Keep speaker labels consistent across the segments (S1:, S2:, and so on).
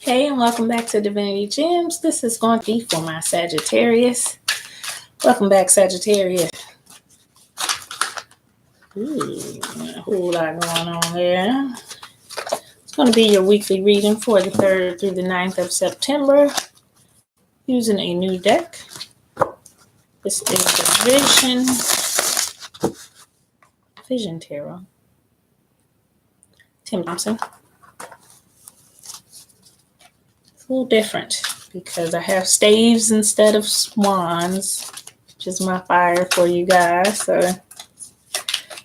S1: Hey, and welcome back to Divinity Gems. This is going to be for my Sagittarius. Welcome back, Sagittarius. A whole lot going on there. It's going to be your weekly reading for the 3rd through the 9th of September using a new deck. This is the Vision Tarot. Tim Thompson. It's a little different because I have staves instead of swans, which is my fire for you guys. So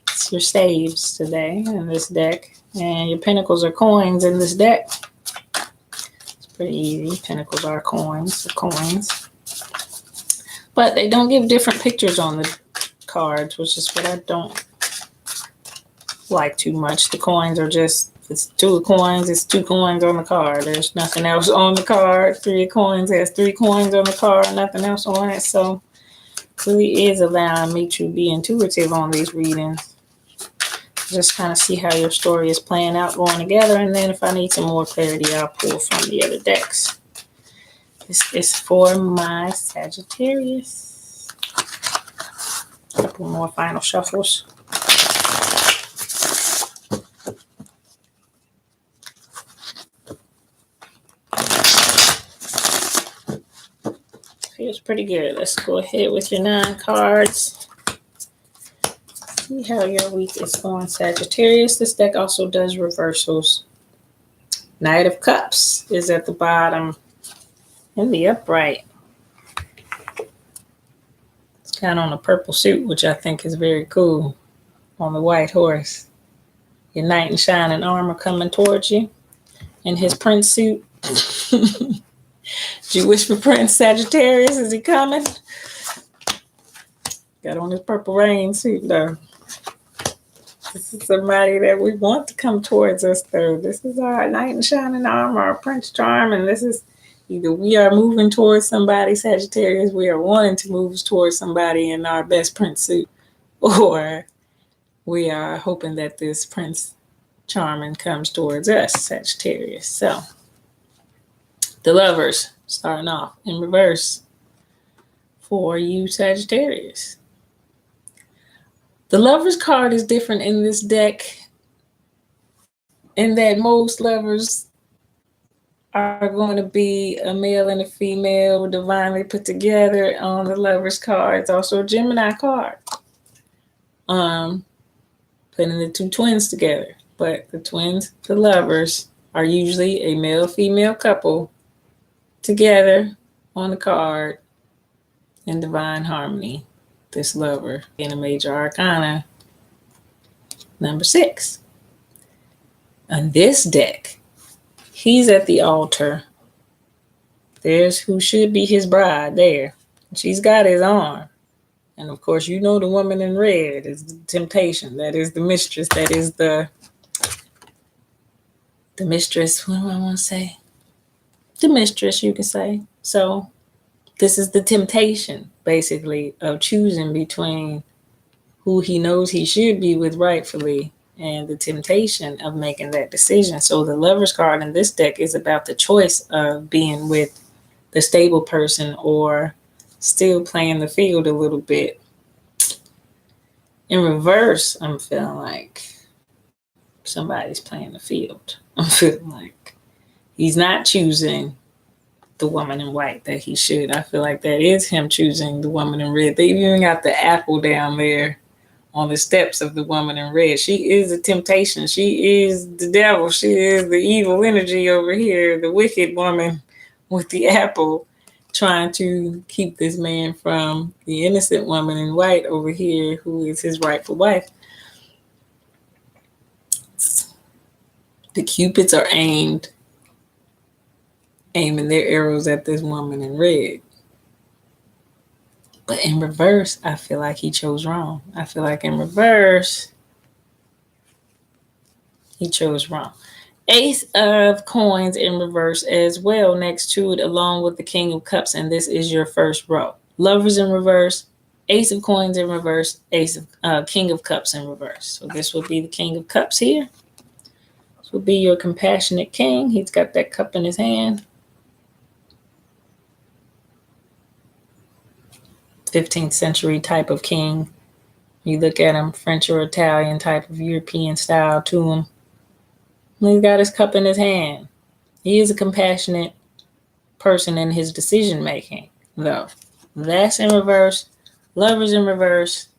S1: it's your staves today in this deck. And your pentacles are coins in this deck. It's pretty easy. Pentacles are coins. But they don't give different pictures on the cards, which is what I don't like too much. The coins are just, it's two coins, it's two coins on the card. There's nothing else on the card. 3 of coins has 3 coins on the card, nothing else on it. So it really is allowing me to be intuitive on these readings. Just kind of see how your story is playing out going together. And then if I need some more clarity, I'll pull from the other decks. This is for my Sagittarius. A couple more final shuffles. Feels pretty good. Let's go ahead with your 9 cards. See how your week is going, Sagittarius. This deck also does reversals. Knight of Cups is at the bottom in the upright. It's kind of on a purple suit, which I think is very cool, on the white horse. Your knight in shining armor coming towards you in his prince suit. Did you wish for Prince Sagittarius? Is he coming? Got on his purple rain suit, though. This is somebody that we want to come towards us, though. This is our knight in shining armor, our Prince Charm, and this is either we are moving towards somebody, Sagittarius, we are wanting to move towards somebody in our best prince suit, or we are hoping that this Prince Charming comes towards us, Sagittarius. So, the Lovers starting off in reverse for you, Sagittarius. The Lovers card is different in this deck in that most lovers are going to be a male and a female divinely put together on the Lovers card. It's also a Gemini card. Putting the 2 twins together. But the twins, the Lovers, are usually a male-female couple together on the card in divine harmony. This Lover in a major arcana, number 6. On this deck, he's at the altar. There's who should be his bride there. She's got his arm. And of course, you know the woman in red is the temptation. That is the mistress. That is the mistress. What do I want to say? The mistress, you can say. So this is the temptation, basically, of choosing between who he knows he should be with rightfully and the temptation of making that decision. So the Lovers card in this deck is about the choice of being with the stable person or still playing the field a little bit. In reverse, I'm feeling like somebody's playing the field. I'm feeling like he's not choosing the woman in white that he should. I feel like that is him choosing the woman in red. They even got the apple down there on the steps of the woman in red. She is a temptation. She is the devil. She is the evil energy over here, the wicked woman with the apple, trying to keep this man from the innocent woman in white over here, who is his rightful wife. The Cupids are aiming their arrows at this woman in red. But in reverse, I feel like he chose wrong. I feel like in reverse, he chose wrong. Ace of Coins in reverse as well next to it, along with the King of Cups, and this is your first row. Lovers in reverse, Ace of Coins in reverse, King of Cups in reverse. So this will be the King of Cups here. This will be your compassionate king. He's got that cup in his hand. 15th century type of king. You look at him, French or Italian type of European style to him. He's got his cup in his hand. He is a compassionate person in his decision making, though. That's in reverse. Lovers in reverse.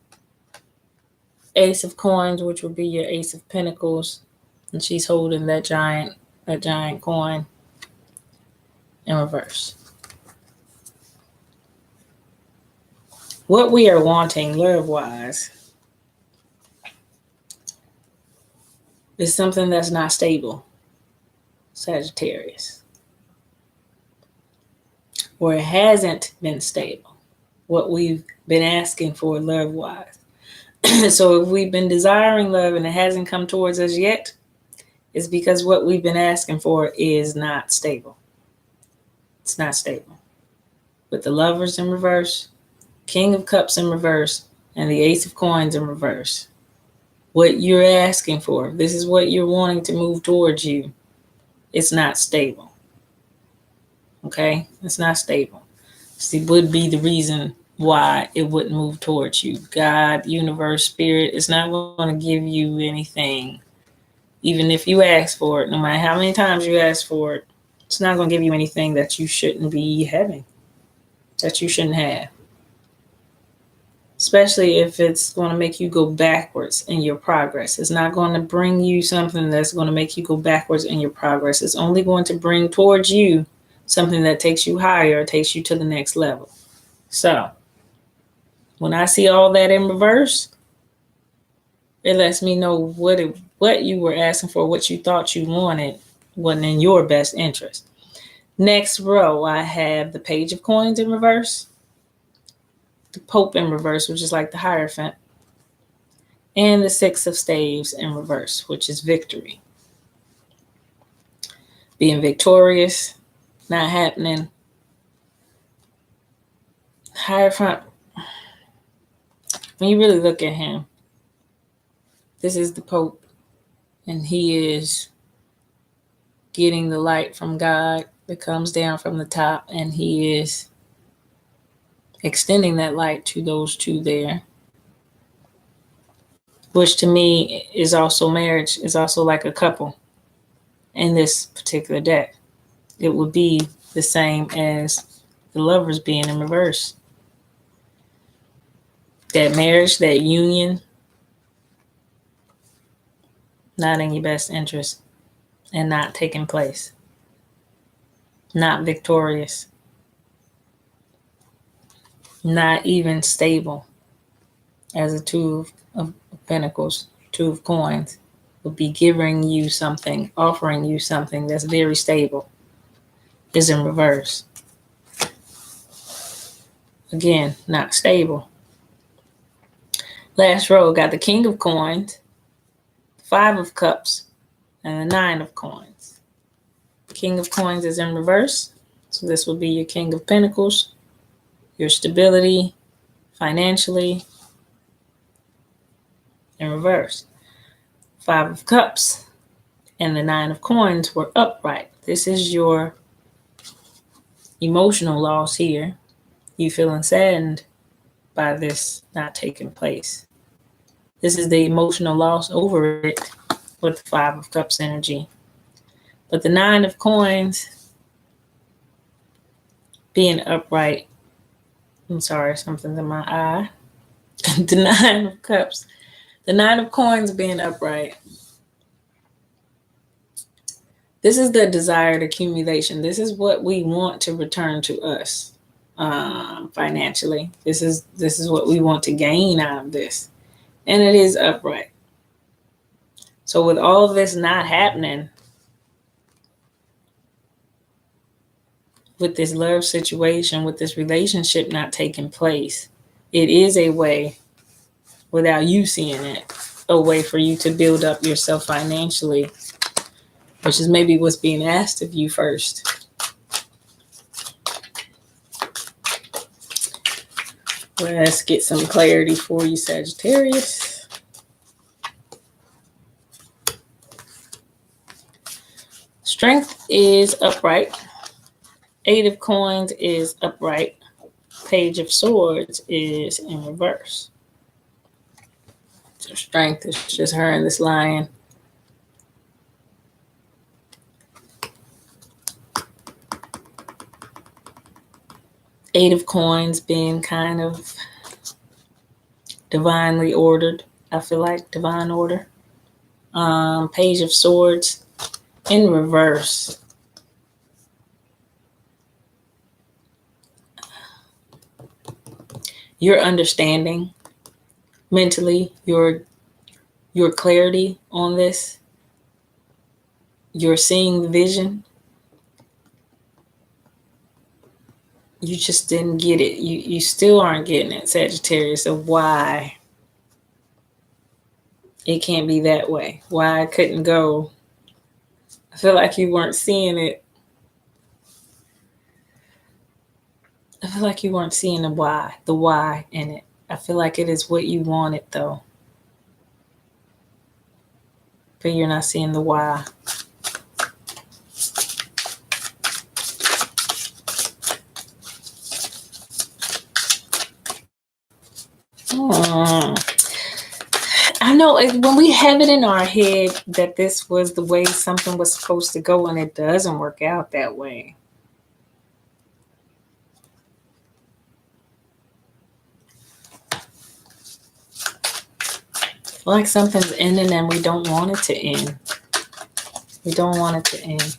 S1: Ace of coins, which would be your ace of pentacles, and she's holding that giant coin in reverse. What we are wanting love-wise is something that's not stable, Sagittarius. Or it hasn't been stable, what we've been asking for love-wise. So if we've been desiring love and it hasn't come towards us yet, it's because what we've been asking for is not stable. It's not stable. With the Lovers in reverse, King of Cups in reverse, and the Ace of Coins in reverse. What you're asking for, this is what you're wanting to move towards you, it's not stable. Okay? It's not stable. See, would be the reason why it wouldn't move towards you. God, universe, spirit, it's not going to give you anything. Even if you ask for it, no matter how many times you ask for it, it's not going to give you anything that you shouldn't be having, that you shouldn't have. Especially if it's going to make you go backwards in your progress. It's not going to bring you something that's going to make you go backwards in your progress. It's only going to bring towards you something that takes you higher, takes you to the next level. So, when I see all that in reverse, it lets me know what you were asking for, what you thought you wanted, wasn't in your best interest. Next row, I have the Page of Coins in reverse, the Pope in reverse, which is like the Hierophant, and the Six of Staves in reverse, which is victory. Being victorious, not happening. Hierophant, when you really look at him, this is the Pope, and he is getting the light from God that comes down from the top, and he is extending that light to those two there, which to me is also marriage, is also like a couple in this particular deck. It would be the same as the Lovers being in reverse. That marriage, that union, not in your best interest and not taking place. Not victorious. Not even stable. As a Two of Pentacles, Two of Coins, would be giving you something, offering you something that's very stable, is in reverse. Again, not stable. Last row, got the King of Coins, Five of Cups, and the Nine of Coins. King of Coins is in reverse, so this will be your King of Pentacles, your stability financially, in reverse. Five of Cups and the Nine of Coins were upright. This is your emotional loss here. You feeling saddened by this not taking place. This is the emotional loss over it with the Five of Cups energy. But the Nine of Coins being upright, I'm sorry, something's in my eye. The Nine of Cups, the Nine of Coins being upright. This is the desired accumulation. This is what we want to return to us financially. This is what we want to gain out of this. And it is upright. So with all of this not happening, with this love situation, with this relationship not taking place, it is a way, without you seeing it, a way for you to build up yourself financially, which is maybe what's being asked of you first. Let's get some clarity for you, Sagittarius. Strength is upright. 8 of Coins is upright. Page of Swords is in reverse. So Strength is just her and this lion. Eight of Coins being kind of divinely ordered. I feel like divine order. Page of Swords in reverse. Your understanding mentally, your clarity on this, you're seeing the vision. You just didn't get it. You still aren't getting it, Sagittarius, of why it can't be that way. Why it couldn't go. I feel like you weren't seeing it. I feel like you weren't seeing the why in it. I feel like it is what you wanted, though. But you're not seeing the why. I know when we have it in our head that this was the way something was supposed to go, and it doesn't work out that way. Like something's ending and we don't want it to end. We don't want it to end.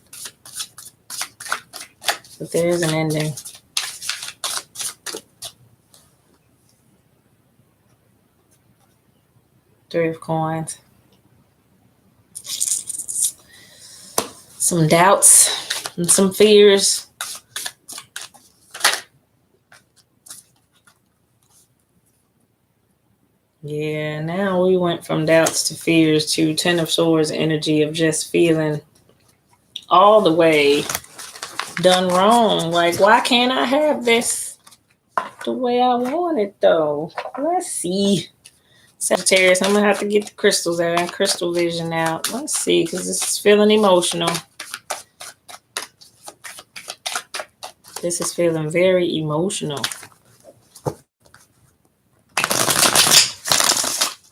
S1: But there is an ending. Three of Coins. Some doubts and some fears. Yeah, now we went from doubts to fears to 10 of Swords energy of just feeling all the way done wrong. Like, why can't I have this the way I want it, though? Let's see. Sagittarius, I'm going to have to get the crystals out, crystal vision out. Let's see, because this is feeling emotional. This is feeling very emotional.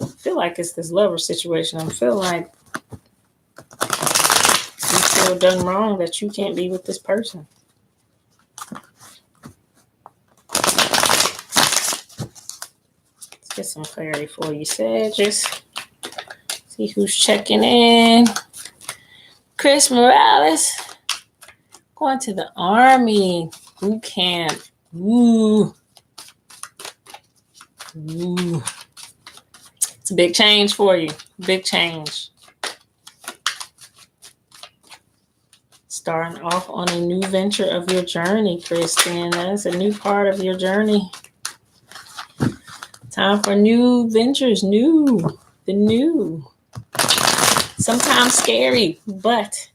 S1: I feel like it's this lover situation. I feel like you feel done wrong that you can't be with this person. Let's get some clarity for you, Sagittarius. See who's checking in. Chris Morales. Going to the army. Boot camp. Ooh. Ooh. It's a big change for you. Big change. Starting off on a new venture of your journey, Kristen. That's a new part of your journey. Time for new ventures. The new. Sometimes scary, but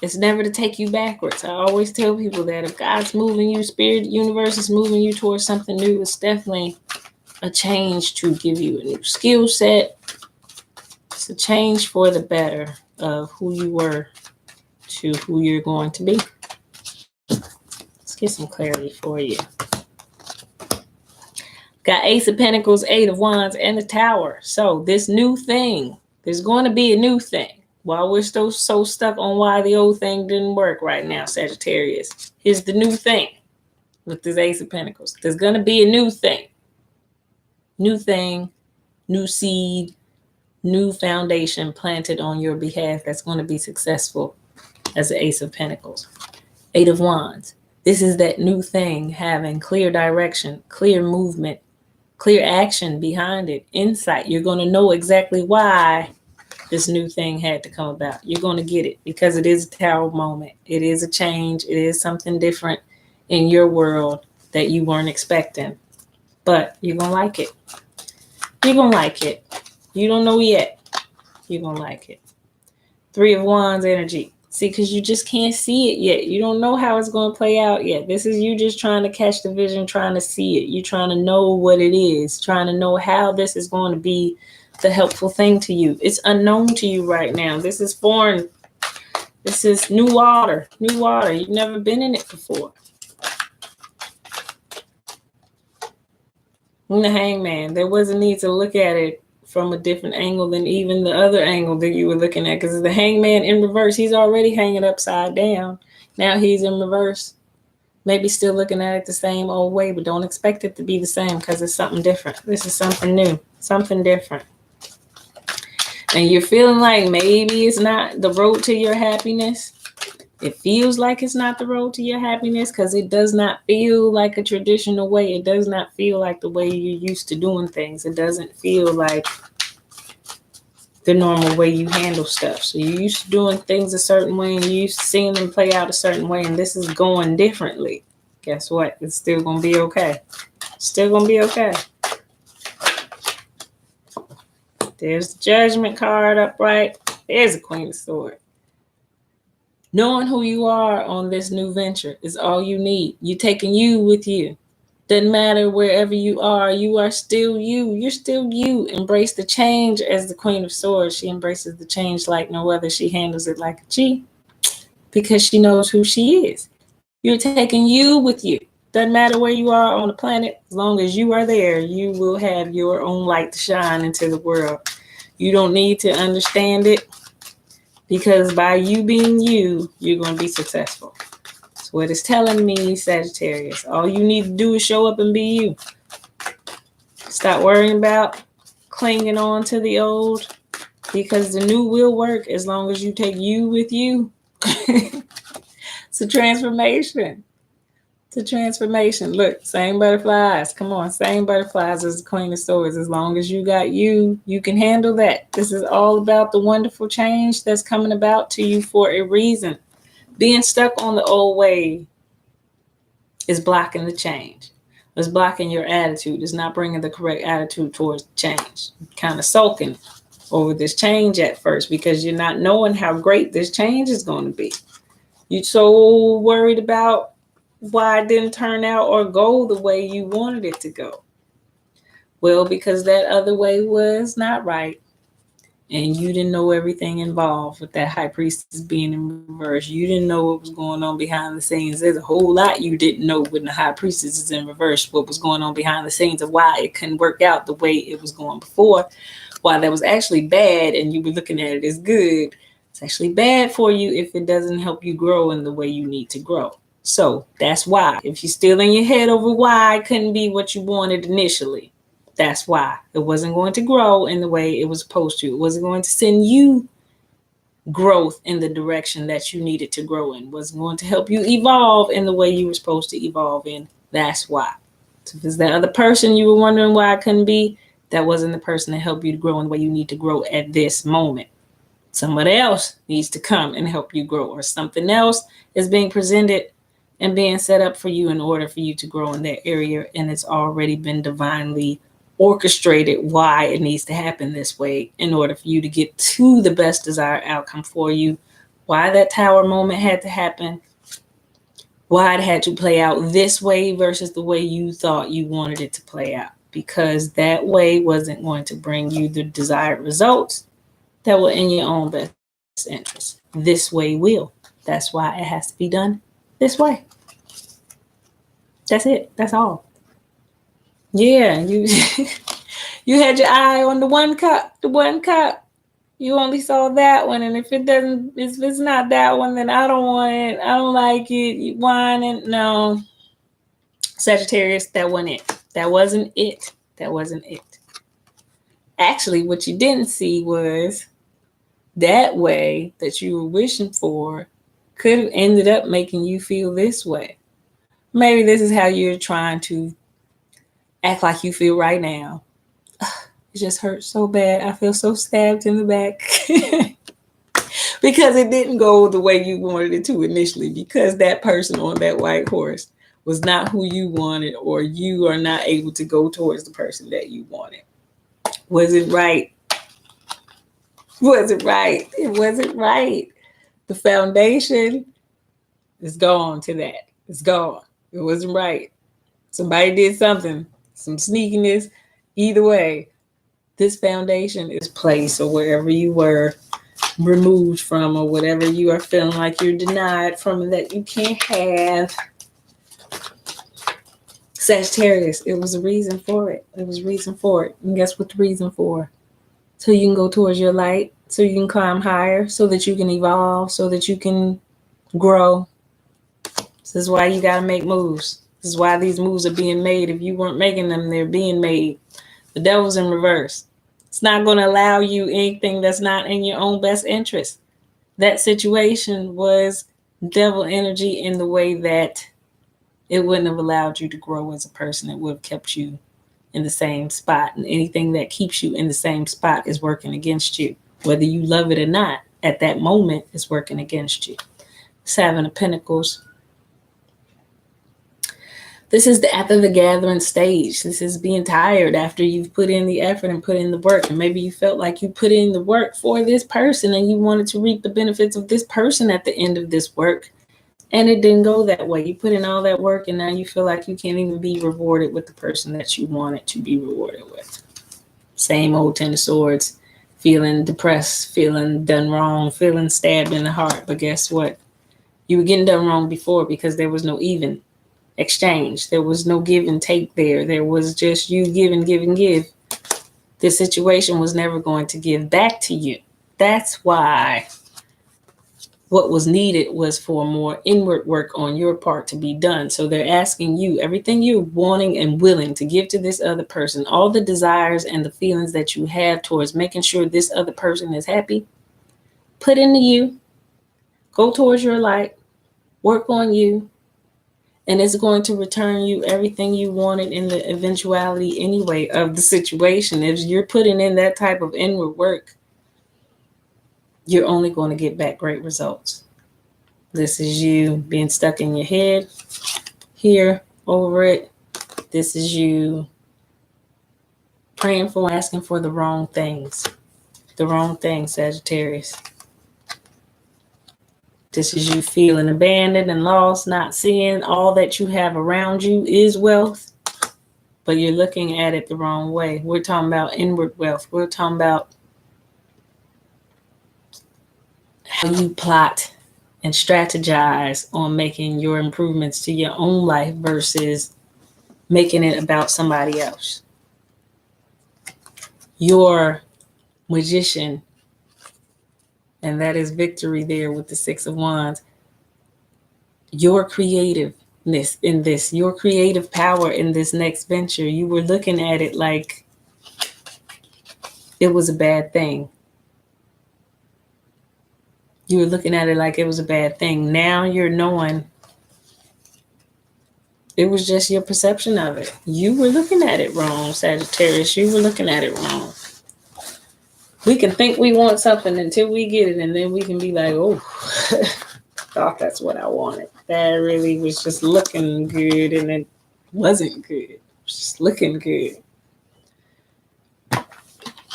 S1: it's never to take you backwards. I always tell people that if God's moving you, spirit, universe is moving you towards something new, it's definitely a change to give you a new skill set. It's a change for the better of who you were to who you're going to be. Let's get some clarity for you. Got Ace of Pentacles, 8 of Wands, and the Tower. So this new thing, there's going to be a new thing. While we're still so stuck on why the old thing didn't work right now, Sagittarius, here's the new thing with this Ace of Pentacles. There's going to be a new thing. New thing, new seed, new foundation planted on your behalf that's going to be successful as the Ace of Pentacles. 8 of Wands. This is that new thing having clear direction, clear movement, clear action behind it, insight. You're going to know exactly why this new thing had to come about. You're going to get it because it is a Tower moment. It is a change. It is something different in your world that you weren't expecting. But you're going to like it. You're going to like it. You don't know yet. You're going to like it. 3 of Wands energy. See, because you just can't see it yet. You don't know how it's going to play out yet. This is you just trying to catch the vision, trying to see it. You're trying to know what it is, trying to know how this is going to be the helpful thing to you. It's unknown to you right now. This is foreign This is new water. New water. You've never been in it before. And the Hangman. There was a need to look at it from a different angle than even the other angle that you were looking at. Because the Hangman in reverse, he's already hanging upside down. Now he's in reverse. Maybe still looking at it the same old way, but don't expect it to be the same because it's something different. This is something new, something different. And you're feeling like maybe it's not the road to your happiness. It feels like it's not the road to your happiness because it does not feel like a traditional way. It does not feel like the way you're used to doing things. It doesn't feel like the normal way you handle stuff. So you're used to doing things a certain way and you're used to seeing them play out a certain way, and this is going differently. Guess what? It's still going to be okay. Still going to be okay. There's the Judgment card upright. There's the Queen of Swords. Knowing who you are on this new venture is all you need. You're taking you with you. Doesn't matter wherever you are still you. You're still you. Embrace the change as the Queen of Swords. She embraces the change like no other. She handles it like a G because she knows who she is. You're taking you with you. Doesn't matter where you are on the planet. As long as you are there, you will have your own light to shine into the world. You don't need to understand it because by you being you, you're going to be successful. That's what it's telling me, Sagittarius. All you need to do is show up and be you. Stop worrying about clinging on to the old because the new will work as long as you take you with you. It's a transformation. It's a transformation. Look, same butterflies. Come on, same butterflies as the Queen of Swords. As long as you got you, you can handle that. This is all about the wonderful change that's coming about to you for a reason. Being stuck on the old way is blocking the change. It's blocking your attitude. It's not bringing the correct attitude towards change. Kind of sulking over this change at first because you're not knowing how great this change is going to be. You're so worried about why it didn't turn out or go the way you wanted it to go. Well, because that other way was not right. And you didn't know everything involved with that High Priestess being in reverse. You didn't know what was going on behind the scenes. There's a whole lot you didn't know when the High Priestess is in reverse, what was going on behind the scenes of why it couldn't work out the way it was going before. Why that was actually bad and you were looking at it as good. It's actually bad for you if it doesn't help you grow in the way you need to grow. So that's why. If you're still in your head over why it couldn't be what you wanted initially, that's why. It wasn't going to grow in the way it was supposed to. It wasn't going to send you growth in the direction that you needed to grow in. It wasn't going to help you evolve in the way you were supposed to evolve in. That's why. So if it's that other person you were wondering why it couldn't be, that wasn't the person to help you to grow in the way you need to grow at this moment. Somebody else needs to come and help you grow, or something else is being presented and being set up for you in order for you to grow in that area, and it's already been divinely orchestrated why it needs to happen this way in order for you to get to the best desired outcome for you, why that tower moment had to happen, why it had to play out this way versus the way you thought you wanted it to play out, because that way wasn't going to bring you the desired results that were in your own best interest. This way will. That's why it has to be done this way. That's it. That's all. Yeah, you you had your eye on the one cup. You only saw that one, and if it's not that one, then I don't want it. I don't like it. You whining. No, Sagittarius, that wasn't it. That wasn't it. That wasn't it. Actually, what you didn't see was that way that you were wishing for could have ended up making you feel this way. Maybe this is how you're trying to act like you feel right now. It just hurts so bad. I feel so stabbed in the back. Because it didn't go the way you wanted it to initially. Because that person on that white horse was not who you wanted, or you are not able to go towards the person that you wanted. Was it right? Was it right? It wasn't right. The foundation is gone to that. It's gone. It wasn't right. Somebody did something, some sneakiness. Either way, this foundation is placed, or wherever you were, removed from, or whatever you are feeling like you're denied from that you can't have. Sagittarius, it was a reason for it. It was a reason for it. And guess what the reason for? So you can go towards your light, so you can climb higher, so that you can evolve, so that you can grow. This is why you got to make moves. This is why these moves are being made. If you weren't making them, they're being made. The devil's in reverse. It's not going to allow you anything that's not in your own best interest. That situation was devil energy in the way that it wouldn't have allowed you to grow as a person. It would have kept you in the same spot. And anything that keeps you in the same spot is working against you. Whether you love it or not, at that moment, it's working against you. Seven of Pentacles. This is the after the gathering stage. This is being tired after you've put in the effort and put in the work. And maybe you felt like you put in the work for this person and you wanted to reap the benefits of this person at the end of this work. And it didn't go that way. You put in all that work and now you feel like you can't even be rewarded with the person that you wanted to be rewarded with. Same old Ten of Swords, feeling depressed, feeling done wrong, feeling stabbed in the heart. But guess what? You were getting done wrong before because there was no even exchange. There was no give and take there. There was just you give and give and give. This situation was never going to give back to you. That's why what was needed was for more inward work on your part to be done. So they're asking you everything you're wanting and willing to give to this other person, all the desires and the feelings that you have towards making sure this other person is happy, put into you, go towards your light, work on you, and it's going to return you everything you wanted in the eventuality anyway of the situation. If you're putting in that type of inward work, you're only going to get back great results. This is you being stuck in your head here over it. This is you praying for, asking for the wrong things. The wrong things, Sagittarius. This is you feeling abandoned and lost, not seeing all that you have around you is wealth, but you're looking at it the wrong way. We're talking about inward wealth. We're talking about how you plot and strategize on making your improvements to your own life versus making it about somebody else. Your magician, and that is victory there with the Six of Wands. Your creativeness in this, your creative power in this next venture, you were looking at it like it was a bad thing. You were looking at it like it was a bad thing. Now you're knowing it was just your perception of it. You were looking at it wrong, Sagittarius. You were looking at it wrong. We can think we want something until we get it, and then we can be like, oh, thought that's what I wanted. That really was just looking good, and it wasn't good. It was just looking good.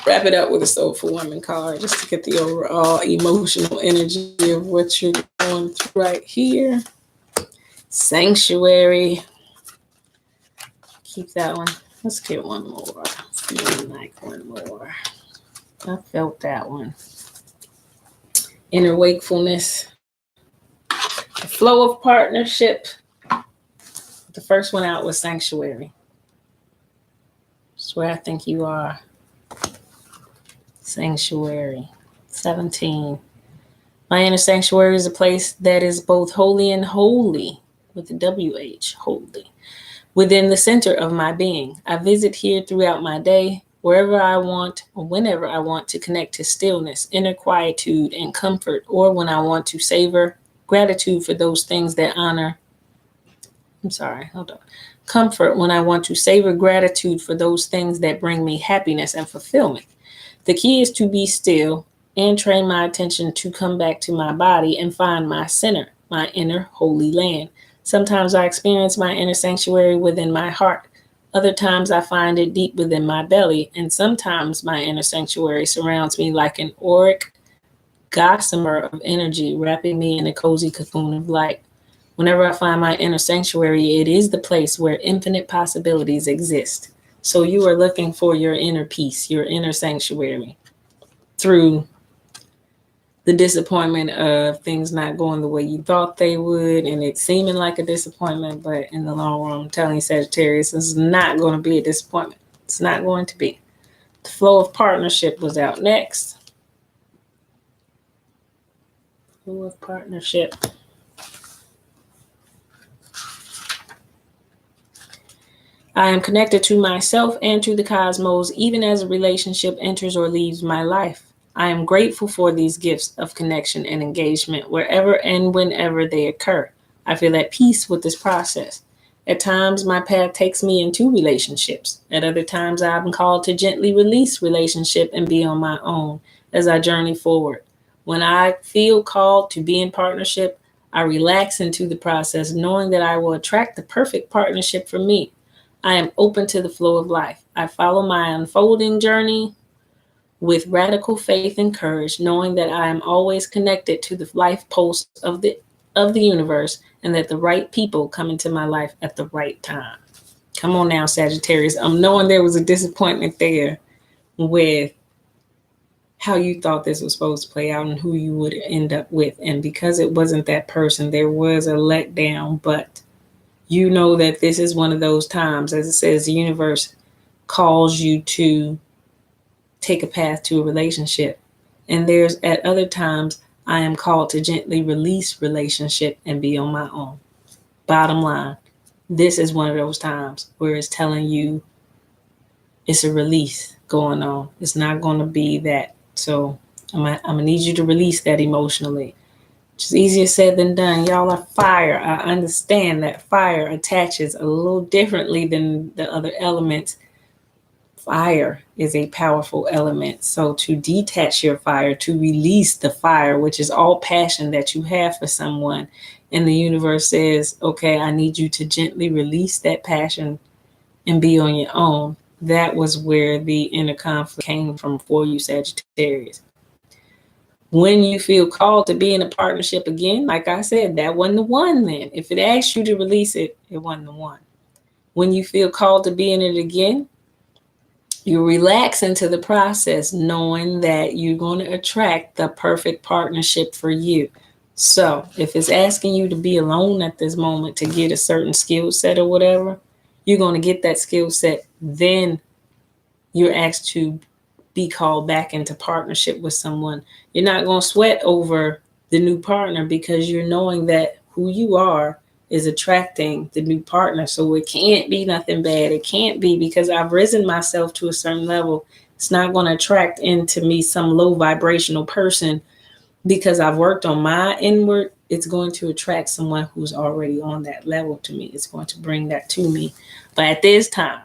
S1: Wrap it up with a Soulful Woman card just to get the overall emotional energy of what you're going through right here. Sanctuary. Keep that one. Let's get one more. Feeling like one more. I felt that one. Inner wakefulness. The flow of partnership. The first one out was Sanctuary. That's where I think you are. Sanctuary. 17. My inner sanctuary is a place that is both holy and holy, with the WH, holy, within the center of my being. I visit here throughout my day, wherever I want or whenever I want to connect to stillness, inner quietude, and comfort, or when I want to savor gratitude for those things that honor. Comfort when I want to savor gratitude for those things that bring me happiness and fulfillment. The key is to be still and train my attention to come back to my body and find my center, my inner holy land. Sometimes I experience my inner sanctuary within my heart. Other times I find it deep within my belly. And sometimes my inner sanctuary surrounds me like an auric gossamer of energy, wrapping me in a cozy cocoon of light. Whenever I find my inner sanctuary, it is the place where infinite possibilities exist. So you are looking for your inner peace, your inner sanctuary, through the disappointment of things not going the way you thought they would, and it seeming like a disappointment, but in the long run, I'm telling you, Sagittarius, this is not going to be a disappointment. It's not going to be. The flow of partnership was out next. Flow of partnership. I am connected to myself and to the cosmos, even as a relationship enters or leaves my life. I am grateful for these gifts of connection and engagement wherever and whenever they occur. I feel at peace with this process. At times, my path takes me into relationships. At other times, I'm called to gently release relationship and be on my own as I journey forward. When I feel called to be in partnership, I relax into the process, knowing that I will attract the perfect partnership for me. I am open to the flow of life. I follow my unfolding journey with radical faith and courage, knowing that I am always connected to the life pulse of the universe, and that the right people come into my life at the right time. Come on now, Sagittarius. I'm knowing there was a disappointment there with how you thought this was supposed to play out and who you would end up with. And because it wasn't that person, there was a letdown, but you know that this is one of those times, as it says, the universe calls you to take a path to a relationship. And there's at other times, I am called to gently release relationship and be on my own. Bottom line, this is one of those times where it's telling you it's a release going on. It's not going to be that. So I'm going to need you to release that emotionally. It's easier said than done. Y'all are fire. I understand that fire attaches a little differently than the other elements. Fire is a powerful element. So to detach your fire, to release the fire, which is all passion that you have for someone, and the universe says, okay, I need you to gently release that passion and be on your own. That was where the inner conflict came from for you, Sagittarius. When you feel called to be in a partnership again, like I said, that wasn't the one then. If it asked you to release it, it wasn't the one. When you feel called to be in it again, you relax into the process, knowing that you're going to attract the perfect partnership for you. So if it's asking you to be alone at this moment to get a certain skill set or whatever, you're going to get that skill set. Then you're asked to be called back into partnership with someone. You're not going to sweat over the new partner because you're knowing that who you are is attracting the new partner. So it can't be nothing bad. It can't be because I've risen myself to a certain level. It's not going to attract into me some low vibrational person because I've worked on my inward. It's going to attract someone who's already on that level to me. It's going to bring that to me. But at this time,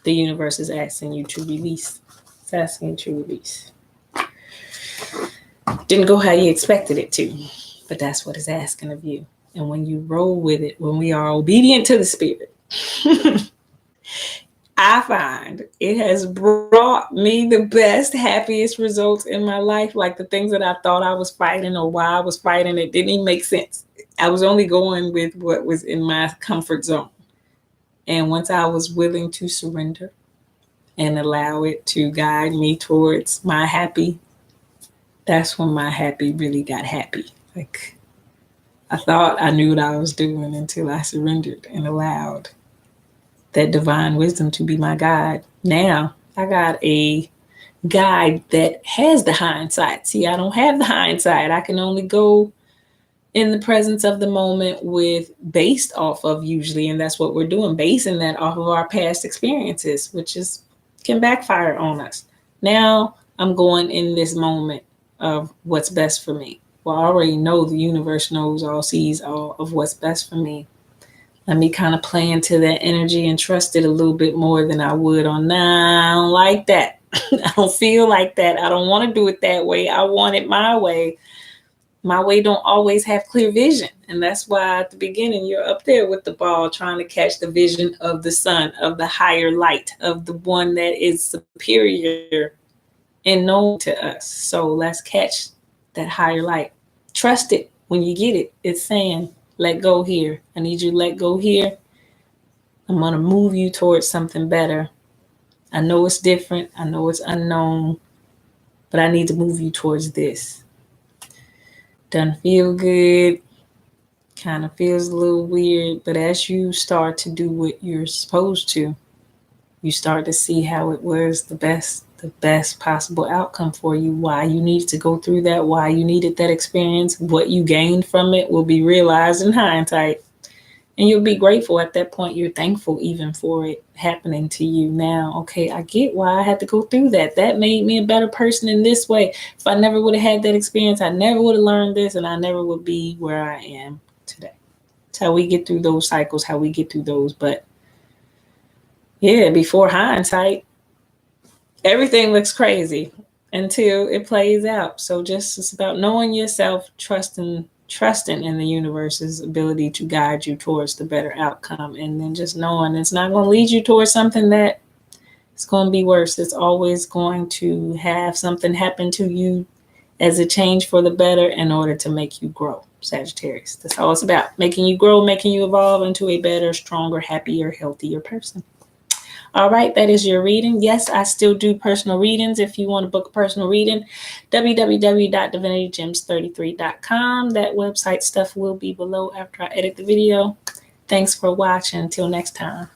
S1: the universe is asking you to release. It's asking you to release. Didn't go how you expected it to, but that's what it's asking of you. And when you roll with it, when we are obedient to the spirit, I find it has brought me the best, happiest results in my life. Like the things that I thought I was fighting or why I was fighting, it didn't even make sense. I was only going with what was in my comfort zone. And once I was willing to surrender and allow it to guide me towards my happy, that's when my happy really got happy. Like I thought I knew what I was doing until I surrendered and allowed that divine wisdom to be my guide. Now I got a guide that has the hindsight. See, I don't have the hindsight. I can only go in the presence of the moment with based off of usually, and that's what we're doing, basing that off of our past experiences, which is can backfire on us. Now I'm going in this moment of what's best for me. Well, I already know the universe knows all, sees all of what's best for me. Let me kind of play into that energy and trust it a little bit more than I would on, nah, I don't like that. I don't feel like that. I don't want to do it that way. I want it my way. My way don't always have clear vision. And that's why at the beginning, you're up there with the ball trying to catch the vision of the sun, of the higher light, of the one that is superior and known to us. So let's catch that higher light. Trust it when you get it. It's saying, let go here. I need you to let go here. I'm going to move you towards something better. I know it's different. I know it's unknown. but I need to move you towards this. Doesn't feel good. Kind of feels a little weird, but as you start to do what you're supposed to, you start to see how it was the best possible outcome for you, why you needed to go through that, why you needed that experience, what you gained from it will be realized in hindsight. And you'll be grateful at that point. You're thankful even for it happening to you now. Okay, I get why I had to go through that. That made me a better person in this way. If I never would have had that experience, I never would have learned this, and I never would be where I am today. It's how we get through those cycles, how we get through those. But yeah, before hindsight, everything looks crazy until it plays out. So just it's about knowing yourself, trusting in the universe's ability to guide you towards the better outcome, and then just knowing it's not going to lead you towards something that it's going to be worse. It's always going to have something happen to you as a change for the better in order to make you grow. Sagittarius, that's all it's about, making you grow, making you evolve into a better, stronger, happier, healthier person. All right, that is your reading. Yes, I still do personal readings. If you want to book a personal reading, www.divinitygems33.com. That website stuff will be below after I edit the video. Thanks for watching. Until next time.